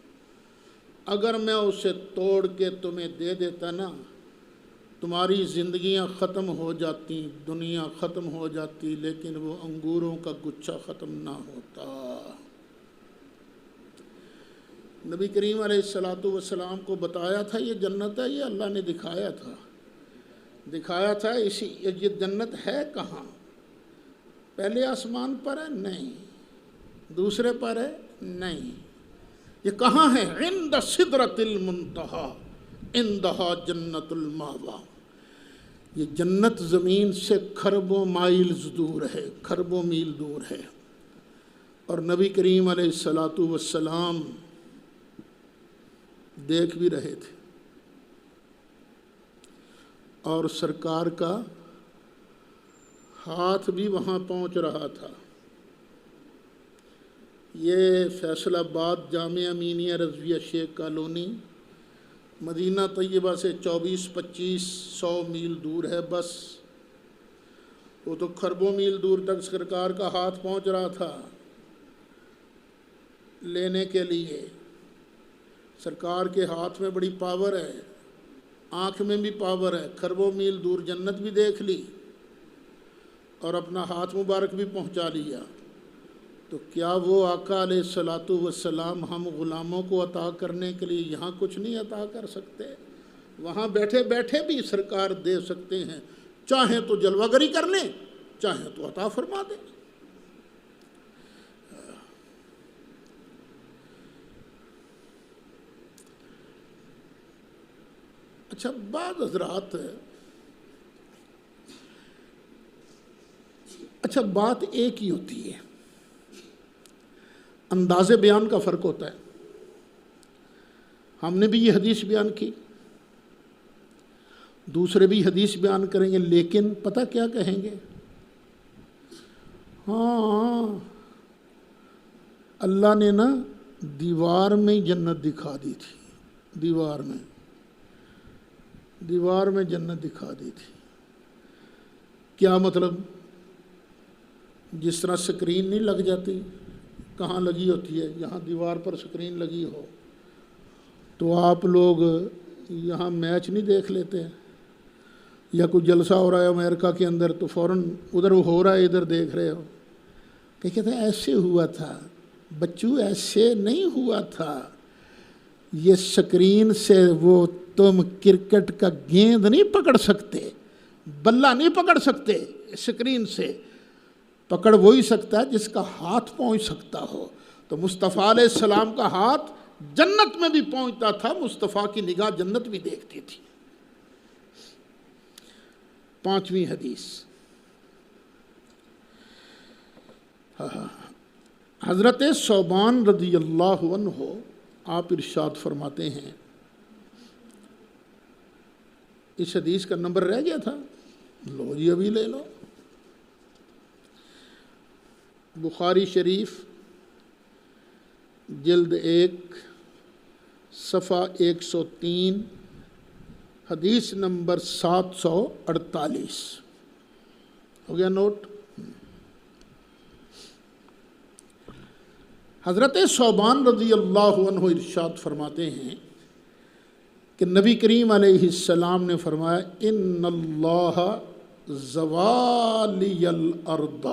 اگر میں اسے توڑ کے تمہیں دے دیتا نا، تمہاری زندگیاں ختم ہو جاتی، دنیا ختم ہو جاتی، لیکن وہ انگوروں کا گچھا ختم نہ ہوتا۔ نبی کریم علیہ السلام کو بتایا تھا یہ جنت ہے، یہ اللہ نے دکھایا تھا یہ جنت ہے کہاں؟ پہلے آسمان پر ہے؟ نہیں۔ دوسرے پر ہے؟ نہیں۔ یہ کہاں ہے؟ عند سدرۃ المنتہی عندہا جنت المأویٰ۔ یہ جنت زمین سے کھربوں مائلز دور ہے، کھربوں میل دور ہے، اور نبی کریم علیہ السلام دیکھ بھی رہے تھے، اور سرکار کا ہاتھ بھی وہاں پہنچ رہا تھا۔ یہ فیصل آباد جامعہ امینیہ رضویہ شیخ کالونی مدینہ طیبہ سے 24-25 میل دور ہے بس۔ وہ تو کھربوں میل دور تک سرکار کا ہاتھ پہنچ رہا تھا لینے کے لیے۔ سرکار کے ہاتھ میں بڑی پاور ہے، آنکھ میں بھی پاور ہے، کھربوں میل دور جنت بھی دیکھ لی اور اپنا ہاتھ مبارک بھی پہنچا لیا۔ تو کیا وہ آقا علیہ السلام ہم غلاموں کو عطا کرنے کے لیے یہاں کچھ نہیں عطا کر سکتے؟ وہاں بیٹھے بیٹھے بھی سرکار دے سکتے ہیں، چاہیں تو جلوہ گری کر لیں، چاہیں تو عطا فرما دیں۔ اچھا، بعض حضرات بات ایک ہی ہوتی ہے، انداز بیان کا فرق ہوتا ہے۔ ہم نے بھی یہ حدیث بیان کی، دوسرے بھی حدیث بیان کریں گے، لیکن پتہ کیا کہیں گے؟ ہاں، اللہ نے نا دیوار میں جنت دکھا دی تھی، دیوار میں جنت دکھا دی تھی۔ کیا مطلب؟ جس طرح سکرین نہیں لگ جاتی، کہاں لگی ہوتی ہے؟ یہاں دیوار پر سکرین لگی ہو تو آپ لوگ یہاں میچ نہیں دیکھ لیتے ہیں، یا کوئی جلسہ ہو رہا ہے امریکہ کے اندر تو فوراً ادھر ہو رہا ہے ادھر دیکھ رہے ہو، کہ کہتے ہیں ایسے ہوا تھا۔ بچو، ایسے نہیں ہوا تھا، یہ سکرین سے وہ تم کرکٹ کا گیند نہیں پکڑ سکتے، بلہ نہیں پکڑ سکتے، سکرین سے پکڑ وہی سکتا ہے جس کا ہاتھ پہنچ سکتا ہو۔ تو مصطفیٰ علیہ السلام کا ہاتھ جنت میں بھی پہنچتا تھا، مصطفیٰ کی نگاہ جنت بھی دیکھتی تھی۔ 5ویں حدیث، حضرت ثوبان رضی اللہ عنہ آپ ارشاد فرماتے ہیں، اس حدیث کا نمبر رہ گیا تھا، لو جی ابھی لے لو۔ بخاری شریف جلد 1 صفحہ 103 حدیث نمبر 748 ہو گیا نوٹ؟ حضرت ثوبان رضی اللہ عنہ ارشاد فرماتے ہیں کہ نبی کریم علیہ السلام نے فرمایا، ان اللہ زوالی الارض،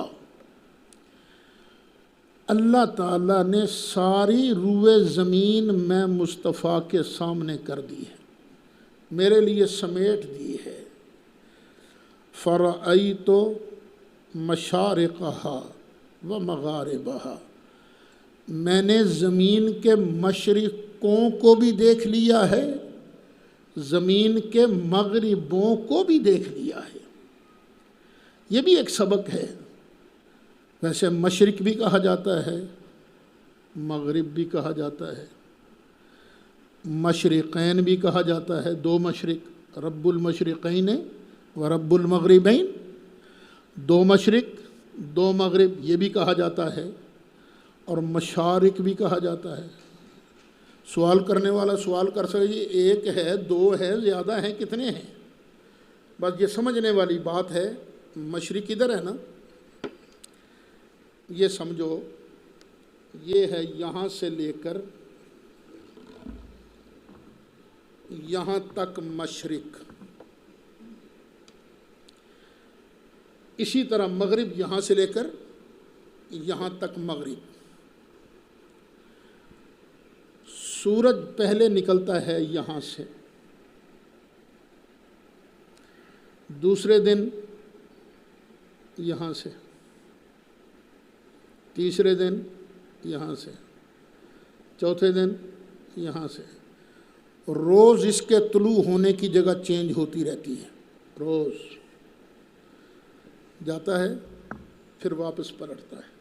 اللہ تعالیٰ نے ساری روئے زمین میں مصطفیٰ کے سامنے کر دی ہے، میرے لیے سمیٹ دی ہے۔ فرأیت مشارقہا و مغاربہا، میں نے زمین کے مشرقوں کو بھی دیکھ لیا ہے، زمین کے مغربوں کو بھی دیکھ لیا ہے۔ یہ بھی ایک سبق ہے، ویسے مشرق بھی کہا جاتا ہے، مغرب بھی کہا جاتا ہے، مشرقین بھی کہا جاتا ہے، 2 مشرق، رب المشرقین و رب المغربین، 2 مشرق 2 مغرب، یہ بھی کہا جاتا ہے، اور مشارق بھی کہا جاتا ہے۔ سوال کرنے والا سوال کر سکے جی 1 ہے 2 ہے زیادہ ہیں کتنے ہیں؟ بس یہ سمجھنے والی بات ہے، مشرق ادھر ہے نا، یہ سمجھو یہ ہے یہاں سے لے کر یہاں تک مشرق، اسی طرح مغرب یہاں سے لے کر یہاں تک مغرب۔ سورج پہلے نکلتا ہے یہاں سے، دوسرے دن یہاں سے، تیسرے دن یہاں سے، چوتھے دن یہاں سے۔ روز اس کے طلوع ہونے کی جگہ چینج ہوتی رہتی ہے، روز جاتا ہے پھر واپس پلٹتا ہے۔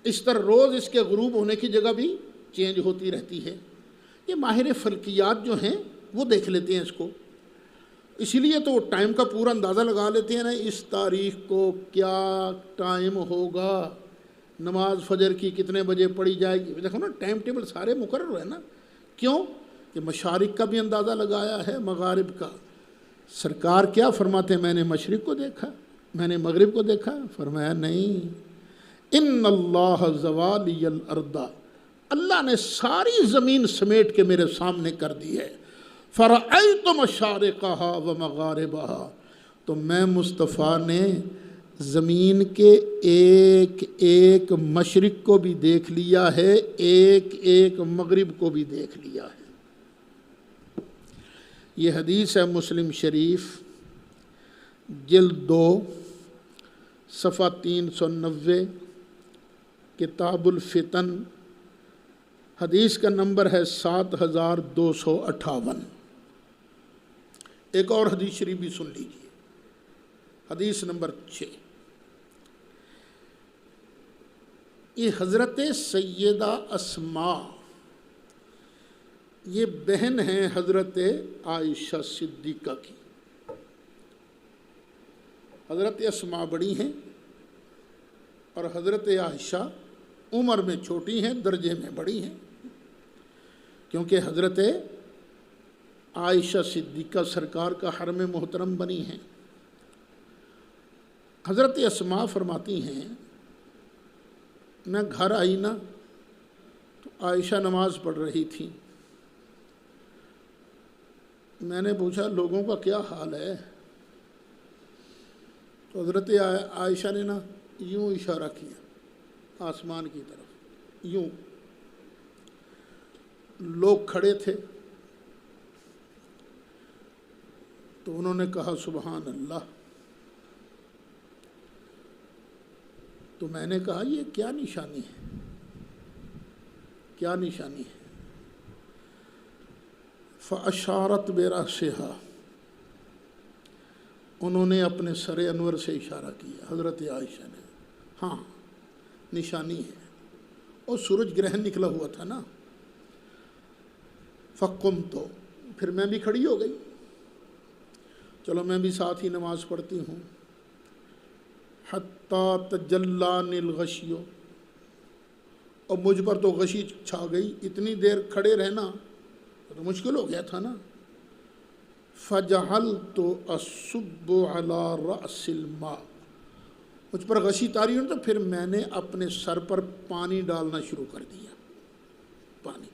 اس طرح روز اس کے غروب ہونے کی جگہ بھی چینج ہوتی رہتی ہے۔ یہ ماہر فلکیات جو ہیں وہ دیکھ لیتے ہیں اس کو، اسی لیے تو وہ ٹائم کا پورا اندازہ لگا لیتے ہیں نا، اس تاریخ کو کیا ٹائم ہوگا، نماز فجر کی کتنے بجے پڑھی جائے گی۔ دیکھو نا ٹائم ٹیبل سارے مقرر ہے نا، کیوں کہ مشارق کا بھی اندازہ لگایا ہے، مغارب کا۔ سرکار کیا فرماتے ہیں؟ میں نے مشرق کو دیکھا، میں نے مغرب کو دیکھا؟ فرمایا نہیں، ان اللہ زوالی الارض، اللہ نے ساری زمین سمیٹ کے میرے سامنے کر دی ہے۔ فرأیت مشارقہا و مغاربہا، تو میں مصطفیٰ نے زمین کے ایک ایک مشرق کو بھی دیکھ لیا ہے، ایک ایک مغرب کو بھی دیکھ لیا ہے۔ یہ حدیث ہے مسلم شریف جلد 2 صفحہ 390، کتاب الفتن، حدیث کا نمبر ہے 7258۔ ایک اور حدیث شریف بھی سن لیجیے، حدیث نمبر 6۔ یہ حضرت سیدہ اسماء، یہ بہن ہیں حضرت عائشہ صدیقہ کی۔ حضرت اسماء بڑی ہیں اور حضرت عائشہ عمر میں چھوٹی ہیں، درجے میں بڑی ہیں، کیونکہ حضرت عائشہ صدیقہ سرکار کا حرم محترم بنی ہیں۔ حضرت اسماء فرماتی ہیں میں گھر آئی نا تو عائشہ نماز پڑھ رہی تھی، میں نے پوچھا لوگوں کا کیا حال ہے؟ تو حضرت عائشہ نے نا یوں اشارہ کیا آسمان کی طرف، یوں۔ لوگ کھڑے تھے تو انہوں نے کہا سبحان اللہ۔ تو میں نے کہا یہ کیا نشانی ہے، کیا نشانی ہے؟ فاشارت برأسہا، انہوں نے اپنے سر انور سے اشارہ کیا، حضرت عائشہ نے، ہاں نشانی ہے۔ اور سورج گرہن نکلا ہوا تھا نا۔ فقمت، پھر میں بھی کھڑی ہو گئی، چلو میں بھی ساتھ ہی نماز پڑھتی ہوں۔ حتیٰ تجلانی الغشی، اور مجھ پر تو غشی چھا گئی، اتنی دیر کھڑے رہنا تو مشکل ہو گیا تھا نا۔ فجعلت اصب علی رأس الماء، مجھ پر غشی طاری ہوئی تو پھر میں نے اپنے سر پر پانی ڈالنا شروع کر دیا، پانی۔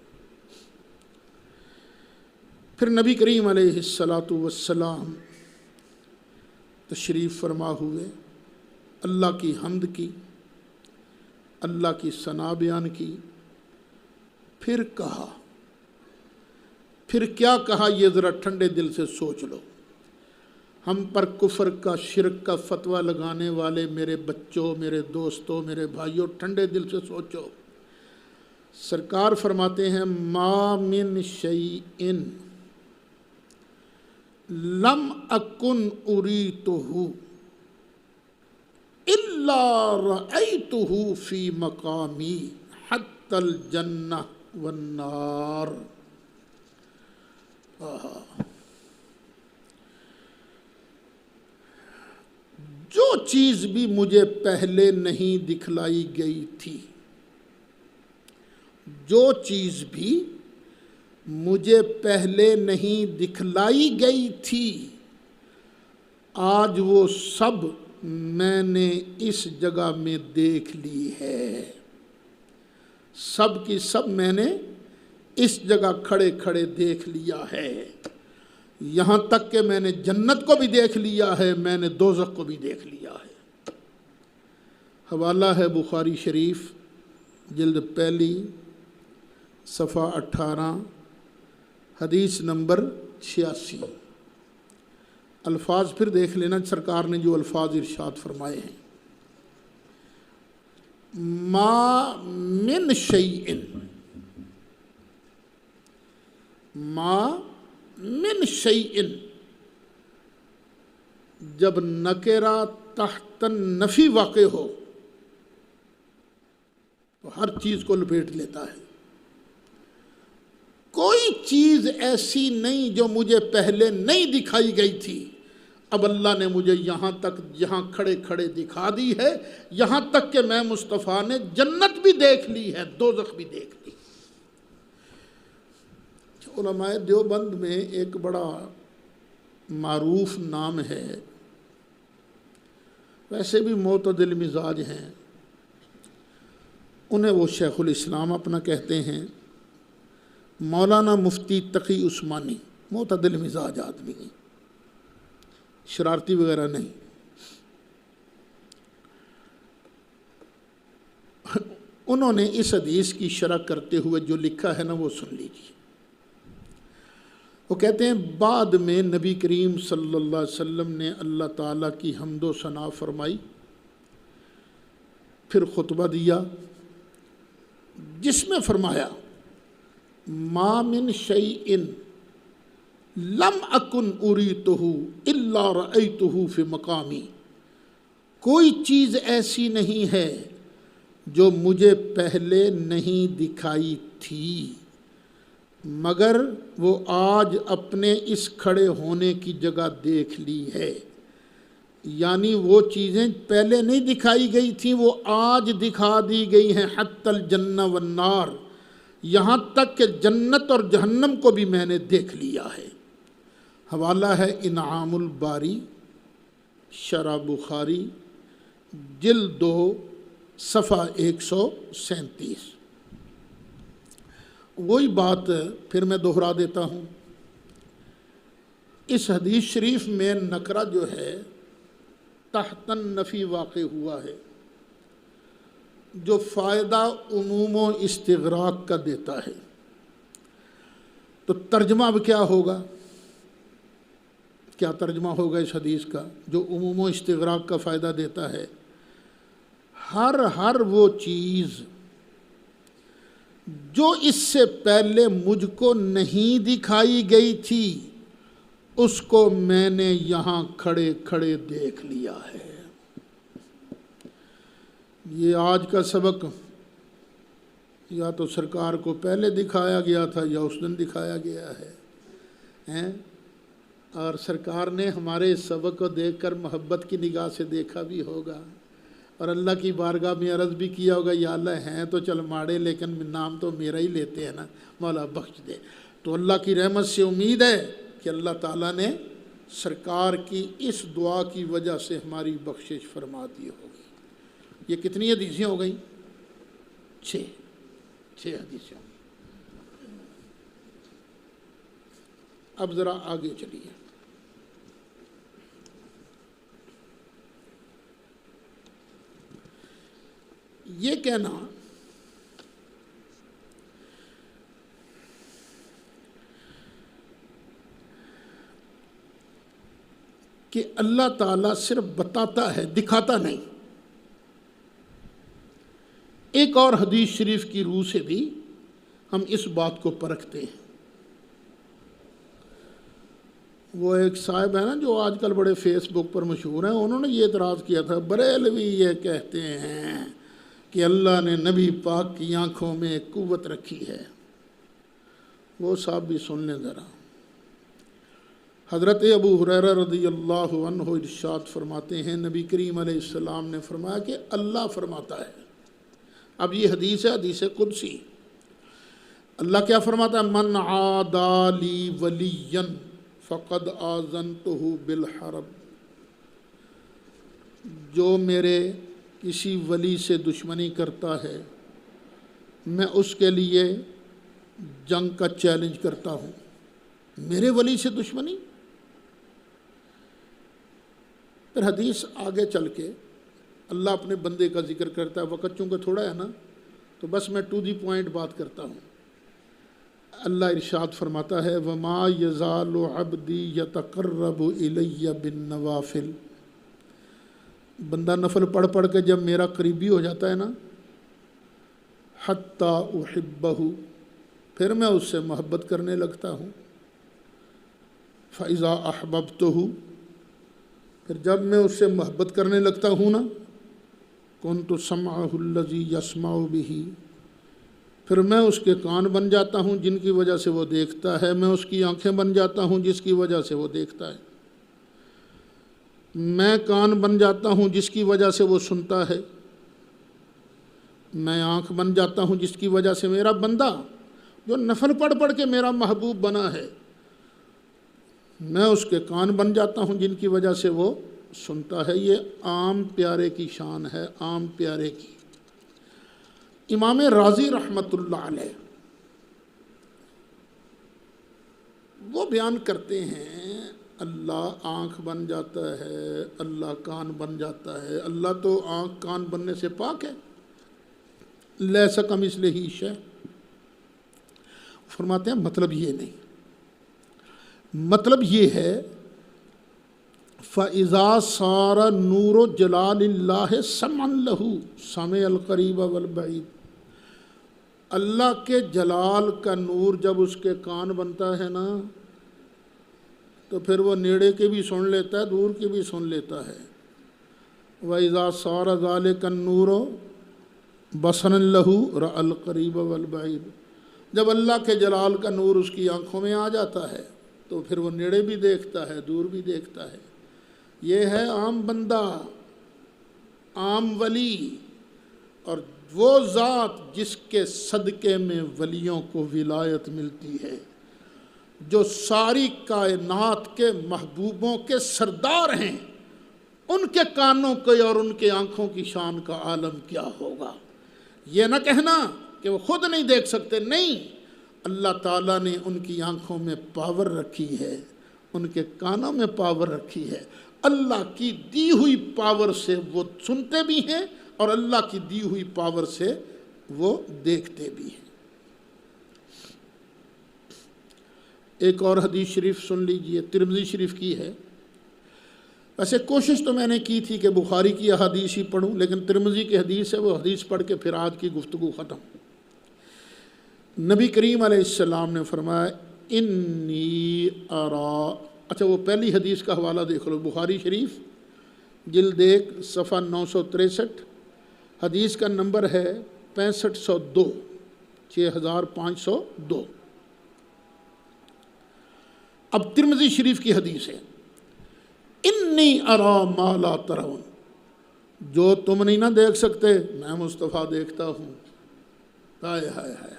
پھر نبی کریم علیہ السلام تشریف فرما ہوئے، اللہ کی حمد کی، اللہ کی ثنا بیان کی، پھر کہا، پھر کیا کہا یہ ذرا ٹھنڈے دل سے سوچ لو۔ ہم پر کفر کا، شرک کا فتویٰ لگانے والے میرے بچوں، میرے دوستوں، میرے بھائیوں، ٹھنڈے دل سے سوچو۔ سرکار فرماتے ہیں ما من شیئن لم اکن اریتہ الا رأیتہ فی مقامی حتی الجنہ والنار۔ جو چیز بھی مجھے پہلے نہیں دکھلائی گئی تھی، جو چیز بھی مجھے پہلے نہیں دکھلائی گئی تھی، آج وہ سب میں نے اس جگہ میں دیکھ لی ہے، سب کی سب میں نے اس جگہ کھڑے کھڑے دیکھ لیا ہے، یہاں تک کہ میں نے جنت کو بھی دیکھ لیا ہے، میں نے دوزخ کو بھی دیکھ لیا ہے۔ حوالہ ہے بخاری شریف جلد پہلی صفحہ 18 حدیث نمبر 86۔ الفاظ پھر دیکھ لینا، سرکار نے جو الفاظ ارشاد فرمائے ہیں، ما من شیئن، ما من شیئن، جب نکرہ تحت نفی واقع ہو تو ہر چیز کو لپیٹ لیتا ہے۔ کوئی چیز ایسی نہیں جو مجھے پہلے نہیں دکھائی گئی تھی، اب اللہ نے مجھے یہاں کھڑے کھڑے دکھا دی ہے، یہاں تک کہ میں مصطفیٰ نے جنت بھی دیکھ لی ہے، دوزخ بھی دیکھ لی۔ علماء دیوبند میں ایک بڑا معروف نام ہے، ویسے بھی معتدل مزاج ہیں، انہیں وہ شیخ الاسلام اپنا کہتے ہیں، مولانا مفتی تقی عثمانی، معتدل مزاج آدمی ہیں، شرارتی وغیرہ نہیں۔ انہوں نے اس حدیث کی شرح کرتے ہوئے جو لکھا ہے نا وہ سن لیجیے۔ وہ کہتے ہیں بعد میں نبی کریم صلی اللہ علیہ وسلم نے اللہ تعالیٰ کی حمد و ثنا فرمائی، پھر خطبہ دیا جس میں فرمایا ما من شیئن لم اکن اریتہ الا رأیتہ فی مقامی، کوئی چیز ایسی نہیں ہے جو مجھے پہلے نہیں دکھائی تھی مگر وہ آج اپنے اس کھڑے ہونے کی جگہ دیکھ لی ہے۔ یعنی وہ چیزیں پہلے نہیں دکھائی گئی تھیں، وہ آج دکھا دی گئی ہیں، حتی الجنہ والنار، یہاں تک کہ جنت اور جہنم کو بھی میں نے دیکھ لیا ہے۔ حوالہ ہے انعام الباری شرح بخاری جلد 2 صفحہ 137۔ وہی بات پھر میں دہرا دیتا ہوں، اس حدیث شریف میں نکرہ جو ہے تحت النفی واقع ہوا ہے، جو فائدہ عموم و استغراق کا دیتا ہے۔ تو ترجمہ اب کیا ہوگا؟ کیا ترجمہ ہوگا اس حدیث کا جو عموم و استغراق کا فائدہ دیتا ہے؟ ہر وہ چیز جو اس سے پہلے مجھ کو نہیں دکھائی گئی تھی اس کو میں نے یہاں کھڑے کھڑے دیکھ لیا ہے۔ یہ آج کا سبق یا تو سرکار کو پہلے دکھایا گیا تھا یا اس دن دکھایا گیا ہے، اور سرکار نے ہمارے اس سبق کو دیکھ کر محبت کی نگاہ سے دیکھا بھی ہوگا، اور اللہ کی بارگاہ میں عرض بھی کیا ہوگا، یا اللہ ہیں تو چل ماڑے لیکن نام تو میرا ہی لیتے ہیں نا، مولا بخش دے۔ تو اللہ کی رحمت سے امید ہے کہ اللہ تعالیٰ نے سرکار کی اس دعا کی وجہ سے ہماری بخشش فرما دی ہوگی۔ یہ کتنی حدیثیں ہو گئیں؟ 6 حدیثیں۔ اب ذرا آگے چلیے۔ یہ کہنا کہ اللہ تعالیٰ صرف بتاتا ہے، دکھاتا نہیں، ایک اور حدیث شریف کی روح سے بھی ہم اس بات کو پرکھتے ہیں۔ وہ ایک صاحب ہے نا جو آج کل بڑے فیس بک پر مشہور ہیں، انہوں نے یہ اعتراض کیا تھا، بریلوی یہ کہتے ہیں کہ اللہ نے نبی پاک کی آنکھوں میں ایک قوت رکھی ہے۔ وہ صاحب بھی سن لیں ذرا۔ حضرت ابو ہریرہ رضی اللہ عنہ ارشاد فرماتے ہیں، نبی کریم علیہ السلام نے فرمایا کہ اللہ فرماتا ہے، اب یہ حدیث ہے، حدیث قدسی، اللہ کیا فرماتا ہے؟ من عادی لی ولیا فقد آذنتہ بالحرب، جو میرے کسی ولی سے دشمنی کرتا ہے میں اس کے لیے جنگ کا چیلنج کرتا ہوں۔ میرے ولی سے دشمنی؟ پھر حدیث آگے چل کے اللہ اپنے بندے کا ذکر کرتا ہے، وقت چونکہ تھوڑا ہے نا تو بس میں ٹو دی پوائنٹ بات کرتا ہوں۔ اللہ ارشاد فرماتا ہے وَمَا يَزَالُ عَبْدِي يَتَقَرَّبُ إِلَيَّ بِالنَّوَافِلِ، بندہ نفل پڑھ پڑھ کے جب میرا قریبی ہو جاتا ہے نا، حَتَّى أُحِبَّهُ، پھر میں اس سے محبت کرنے لگتا ہوں۔ فَإِذَا أَحْبَبْتُهُ، پھر جب میں اس سے محبت کرنے لگتا ہوں نا، كُنْتُ سَمْعَهُ الَّذِي يَسْمَعُ بِهِ، پھر میں اس کے کان بن جاتا ہوں جن کی وجہ سے وہ دیکھتا ہے، میں اس کی آنکھیں بن جاتا ہوں جس کی وجہ سے وہ دیکھتا ہے، میں کان بن جاتا ہوں جس کی وجہ سے وہ سنتا ہے، میں آنکھ بن جاتا ہوں جس کی وجہ سے میرا بندہ جو نفل پڑھ پڑھ کے میرا محبوب بنا ہے، میں اس کے کان بن جاتا ہوں جن کی وجہ سے وہ سنتا ہے۔ یہ عام پیارے کی شان ہے، عام پیارے کی۔ امام رازی رحمۃ اللہ علیہ وہ بیان کرتے ہیں اللہ آنکھ بن جاتا ہے، اللہ کان بن جاتا ہے، اللہ تو آنکھ کان بننے سے پاک ہے، لیس کمثلہ شیء۔ فرماتے ہیں مطلب یہ نہیں، مطلب یہ ہے فَإِذَا صَارَ نُورُ جَلَالِ اللَّهِ سَمْعًا لَهُ سَمِعَ الْقَرِيبَ وَالْبَعِيدَ، اللہ کے جلال کا نور جب اس کے کان بنتا ہے نا تو پھر وہ نیڑے کے بھی سن لیتا ہے، دور کے بھی سن لیتا ہے۔ وَإِذَا صَارَ ذَلِكَ النُّورُ بَصَرًا لَهُ رَأَى الْقَرِيبَ وَالْبَعِيدَ، جب اللہ کے جلال کا نور اس کی آنکھوں میں آ جاتا ہے تو پھر وہ نیڑے بھی دیکھتا ہے، دور بھی دیکھتا ہے۔ یہ ہے عام بندہ، عام ولی، اور وہ ذات جس کے صدقے میں ولیوں کو ولایت ملتی ہے، جو ساری کائنات کے محبوبوں کے سردار ہیں، ان کے کانوں کے اور ان کے آنکھوں کی شان کا عالم کیا ہوگا۔ یہ نہ کہنا کہ وہ خود نہیں دیکھ سکتے، نہیں، اللہ تعالیٰ نے ان کی آنکھوں میں پاور رکھی ہے، ان کے کانوں میں پاور رکھی ہے۔ اللہ کی دی ہوئی پاور سے وہ سنتے بھی ہیں اور اللہ کی دی ہوئی پاور سے وہ دیکھتے بھی ہیں۔ ایک اور حدیث شریف سن لیجئے، ترمذی شریف کی ہے۔ ویسے کوشش تو میں نے کی تھی کہ بخاری کی احادیث ہی پڑھوں، لیکن ترمذی کی حدیث ہے، وہ حدیث پڑھ کے پھر آج کی گفتگو ختم۔ نبی کریم علیہ السلام نے فرمایا انی ارا، اچھا وہ پہلی حدیث کا حوالہ دیکھ لو، بخاری شریف جلد 1 صفحہ 963، حدیث کا نمبر ہے 6502، 6502۔ اب ترمذی شریف کی حدیث ہے انی ارا ما لا ترون، جو تم نہیں نہ دیکھ سکتے میں مصطفیٰ دیکھتا ہوں۔ ہائے ہائے ہائے،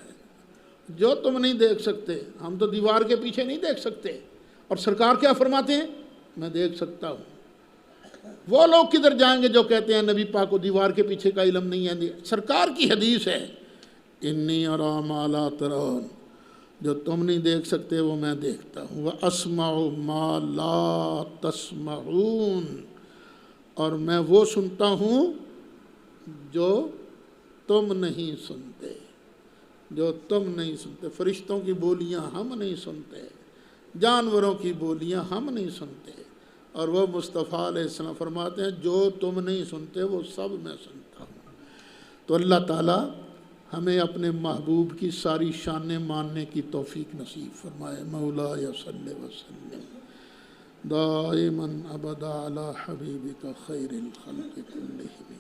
جو تم نہیں دیکھ سکتے، ہم تو دیوار کے پیچھے نہیں دیکھ سکتے، اور سرکار کیا فرماتے ہیں؟ میں دیکھ سکتا ہوں۔ وہ لوگ کدھر جائیں گے جو کہتے ہیں نبی پاک کو دیوار کے پیچھے کا علم نہیں ہے؟ سرکار کی حدیث ہے انی ارا ما لا ترون، جو تم نہیں دیکھ سکتے وہ میں دیکھتا ہوں۔ وَأَسْمَعُ مَا لَا تَسْمَعُونَ، اور میں وہ سنتا ہوں جو تم نہیں سنتے، جو تم نہیں سنتے۔ فرشتوں کی بولیاں ہم نہیں سنتے، جانوروں کی بولیاں ہم نہیں سنتے، اور وہ مصطفیٰ علیہ السلام فرماتے ہیں جو تم نہیں سنتے وہ سب میں سنتا ہوں۔ تو اللہ تعالیٰ ہمیں اپنے محبوب کی ساری شانیں ماننے کی توفیق نصیب فرمائے۔ مولا صلی وسلم دائما ابدا علی حبیبک خیر الخلق کلہم۔